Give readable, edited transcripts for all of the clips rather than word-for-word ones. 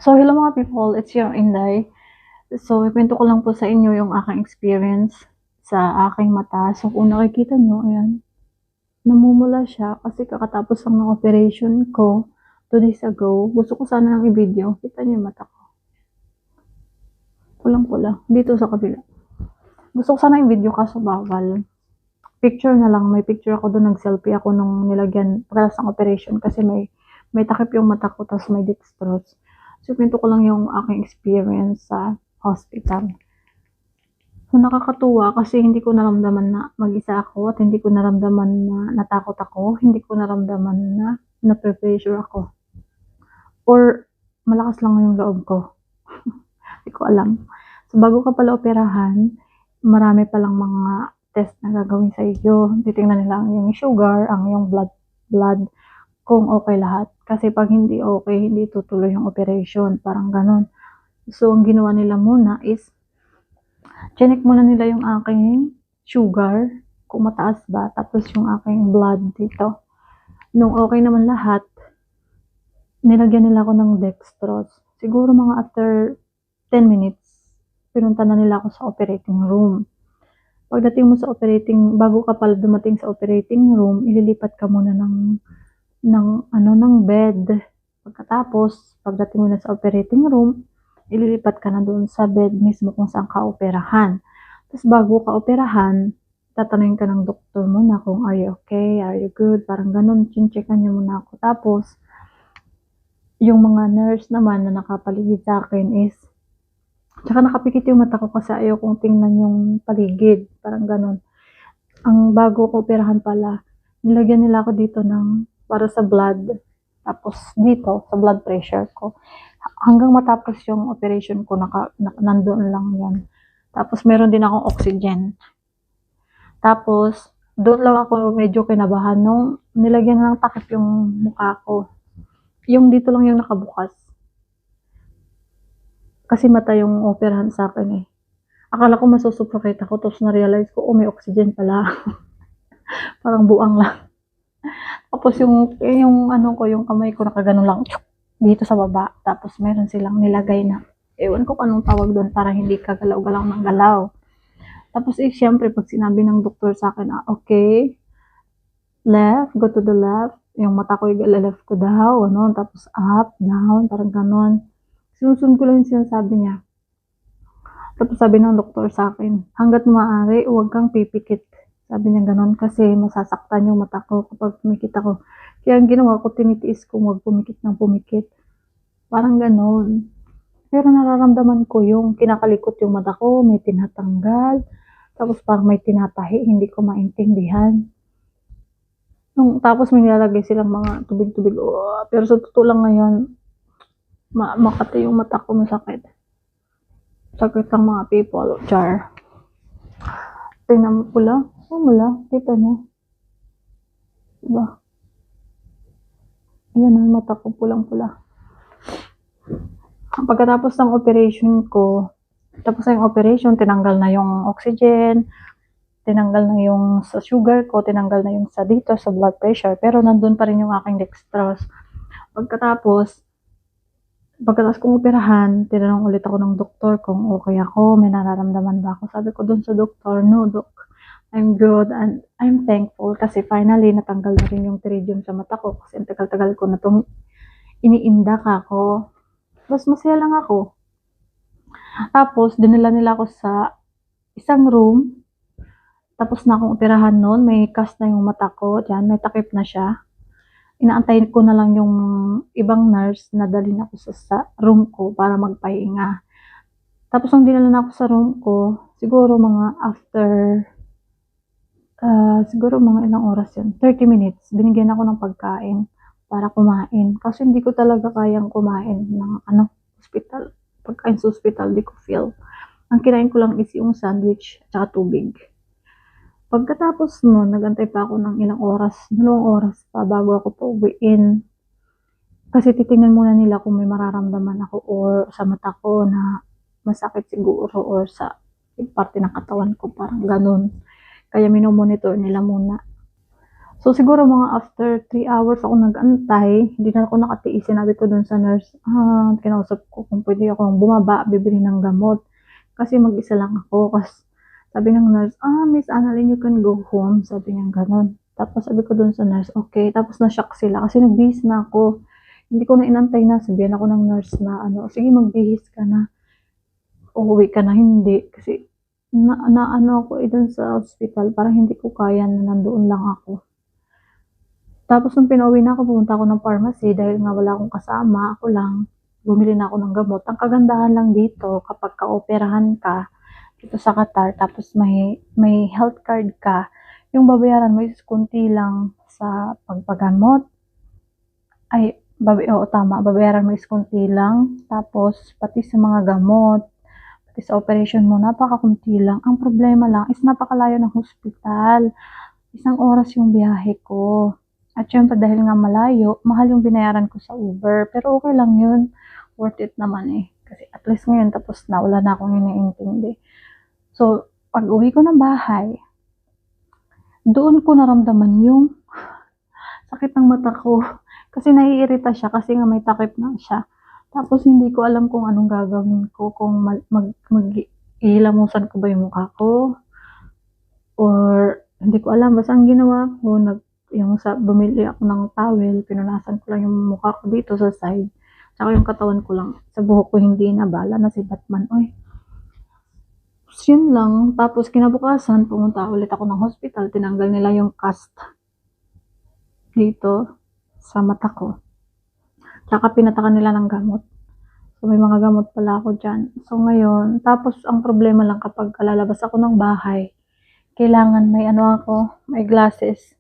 So, hello mga people, it's your Inday. So, ikwento ko lang po sa inyo yung aking experience sa aking mata. So, kung nakikita nyo, ayan, namumula siya kasi kakatapos lang ng operation ko 2 days ago. Gusto ko sana ng i-video. Kita niyo yung mata ko. Pulang-pula. Dito sa kabila. Gusto ko sana i-video kaso bawal. Picture na lang. May picture ako doon. Nag-selfie ako nung nilagyan pagkalas ng operation kasi may takip yung mata ko tapos may dextrose. So, kwento ko lang yung aking experience sa hospital. So, nakakatuwa kasi hindi ko naramdaman na mag-isa ako at hindi ko naramdaman na natakot ako. Hindi ko naramdaman na na-pressure ako. Or malakas lang yung loob ko. Hindi ko alam. So, bago ka pala operahan, marami palang mga test na gagawin sa iyo. Titingnan nila ang iyong sugar, ang iyong blood, kung okay lahat. Kasi pag hindi okay, hindi tutuloy yung operation. Parang ganon. So, ang ginawa nila muna is, chinek muna nila yung aking sugar, kung mataas ba, tapos yung aking blood dito. Nung okay naman lahat, nilagyan nila ako ng dextrose. Siguro mga after 10 minutes, pinunta na nila ako sa operating room. Pagdating mo sa bago ka pala dumating sa operating room, ililipat ka muna ng bed. Pagkatapos, pagdating mo na sa operating room, ililipat ka na doon sa bed mismo kung saan ka operahan. Tapos bago ka operahan, tatanungin ka ng doktor muna kung are you okay, are you good, parang ganun, chincheckan niya muna ako. Tapos, yung mga nurse naman na nakapaligid sa akin is, tsaka nakapikit yung mata ko kasi ayaw kong tingnan yung paligid, parang ganun. Ang bago ko operahan pala, nilagyan nila ako dito para sa blood, tapos dito, sa blood pressure ko. Hanggang matapos yung operation ko, nandoon lang yan. Tapos meron din akong oxygen. Tapos, doon lang ako medyo kinabahan nung nilagyan na ng takip yung mukha ko. Yung dito lang yung nakabukas. Kasi mata yung operahan sa akin eh. Akala ko masusuffocate ako, tapos na-realize ko, may oxygen pala. Parang buang lang. Tapos yung yung kamay ko nakaganon lang dito sa baba. Tapos meron silang nilagay na, ewan ko anong tawag doon para hindi ka galaw-galaw ng galaw. Tapos syempre pag sinabi ng doktor sa akin, okay, left, go to the left. Yung mata ko left ko daw, tapos up, down, parang ganon. Sinusunod ko lang yung sinasabi niya. Tapos sabi ng doktor sa akin, hanggat maaari, huwag kang pipikit. Sabi niya ganon kasi masasaktan yung mata ko kapag pumikit ako. Kaya ang ginawa ko, tinitiis ko huwag pumikit ng pumikit. Parang ganon. Pero nararamdaman ko yung kinakalikot yung mata ko, may tinatanggal, tapos parang may tinatahi, hindi ko maintindihan. Tapos may nilalagay silang mga tubig-tubig. Pero sa totoo lang ngayon, makati yung mata ko, masakit. Sakit ng mga people, char. Tingnan mo pula. Mula, kita nyo. Diba? Ayan ang mata ko, pulang-pula. Pagkatapos ng operation ko, tapos na yung operation, tinanggal na yung oxygen, tinanggal na yung sa sugar ko, tinanggal na yung sa dito, sa blood pressure, pero nandun pa rin yung aking dextrose. Pagkatapos kong operahan, tinanong ulit ako ng doktor kung okay ako, may nararamdaman ba ako. Sabi ko dun sa doktor, no doc, I'm good and I'm thankful kasi finally natanggal na rin yung pterygium sa mata ko kasi tagal-tagal ko na itong iniindak ako. Mas masaya lang ako. Tapos, dinala nila ako sa isang room. Tapos na akong operahan noon. May cast na yung mata ko. Diyan, may takip na siya. Inaantay ko na lang yung ibang nurse na dalhin ako sa room ko para magpahinga. Tapos, nung dinala na ako sa room ko, siguro mga ilang oras yun. 30 minutes. Binigyan ako ng pagkain para kumain. Kasi hindi ko talaga kayang kumain ng hospital. Pagkain sa hospital, di ko feel. Ang kinain ko lang is yung sandwich at saka tubig. Pagkatapos mo, nagantay pa ako ng 2 oras pa bago ako pauwiin. Kasi titingnan muna nila kung may mararamdaman ako or sa mata ko na masakit siguro or sa parte ng katawan ko, parang ganun. Kaya minomonitor nila muna. So, siguro mga after 3 hours ako nag-antay, hindi na ako nakatiis. Sinabi ko dun sa nurse, kinausap ko kung pwede akong bumaba, bibili ng gamot. Kasi mag-isa lang ako. Kasi sabi ng nurse, Miss Annalyn, you can go home. Sabi niya gano'n. Tapos sabi ko dun sa nurse, okay. Tapos na-shock sila kasi nagbihis na ako. Hindi ko na inantay na. Sabihan ako ng nurse na, sige, magbihis ka na. Uuwi ka na. Hindi. Kasi ano ako dun sa hospital, parang hindi ko kaya na nandoon lang ako. Tapos nung pinauwi na ako, pumunta ako ng pharmacy dahil nga wala akong kasama, ako lang. Bumili na ako ng gamot. Ang kagandahan lang dito, kapag ka-operahan ka dito sa Qatar, tapos may health card ka, yung babayaran mo is kunti lang sa pagpagamot. Oo, tama, babayaran mo is kunti lang. Tapos, pati sa mga gamot, pati sa operation mo, napakakunti lang. Ang problema lang is napakalayo ng hospital. 1 oras yung biyahe ko. At syempre dahil nga malayo, mahal yung binayaran ko sa Uber. Pero okay lang yun. Worth it naman eh. Kasi at least ngayon tapos na, wala na akong iniintindi. So, pag uwi ko ng bahay, doon ko naramdaman yung sakit ng mata ko. Kasi naiirita siya kasi nga may takip na siya. Tapos hindi ko alam kung anong gagawin ko. Kung mag-iilamusan ko ba yung mukha ko. Or hindi ko alam. Basta ang ginawa ko, bumili ako ng towel, pinunasan ko lang yung mukha ko dito sa side, tsaka yung katawan ko lang, sa buhok ko hindi na, bala na si Batman, oy. Tapos yun lang, tapos kinabukasan, pumunta ulit ako ng hospital, tinanggal nila yung cast dito, sa mata ko, tsaka pinatakan nila ng gamot, so may mga gamot pala ako dyan, so ngayon, tapos ang problema lang kapag lalabas ako ng bahay, kailangan may glasses.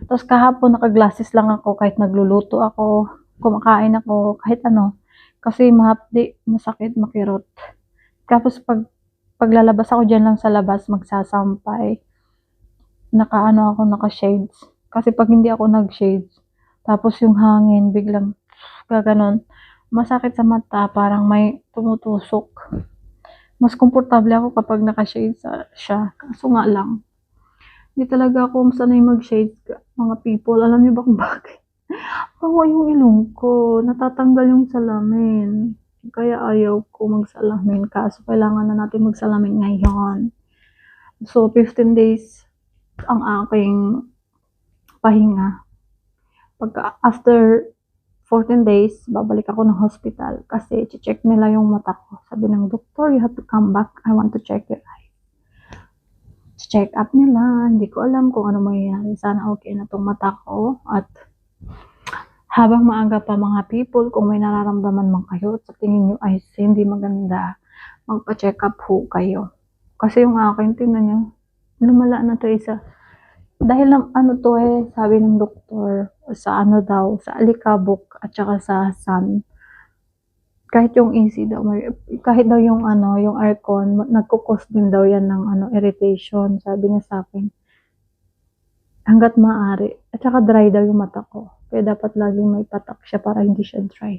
Tapos kahapon naka-glasses lang ako kahit nagluluto ako, kumakain ako, kahit ano. Kasi mahapdi, masakit, makirot. Tapos paglalabas ako dyan lang sa labas, magsasampay, naka-shades. Kasi pag hindi ako nag-shades, tapos yung hangin, biglang gaganon, masakit sa mata, parang may tumutusok. Mas komportable ako kapag naka-shades siya. Kaso nga lang, hindi talaga ako sanay mag-shades, mga people. Alam niyo ba kung bakit? Bawa yung ilong ko, natatanggal yung salamin. Kaya ayaw ko magsalamin. Kaso kailangan na natin magsalamin ngayon. So, 15 days ang aking pahinga. After 14 days, babalik ako ng hospital kasi check nila yung mata ko. Sabi ng doktor, you have to come back. I want to check your eyes. Check up nila. Hindi ko alam kung ano mangyayari. Sana okay na tong mata ko. At habang maaga pa mga people, kung may nararamdaman man kayo at sa tingin nyo ay hindi maganda, magpa-check up ho kayo. Kasi yung akin, tingnan nyo, lumala na to isa. Dahil sabi ng doktor, sa sa alikabok at saka sa sun. Kahit yung AC daw, kahit daw yung yung aircon, nagkukos din daw yan ng irritation, sabi niya sa akin. Hanggat maaari. At saka dry daw yung mata ko. Kaya dapat laging may patak siya para hindi siya dry.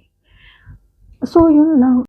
So, yun lang.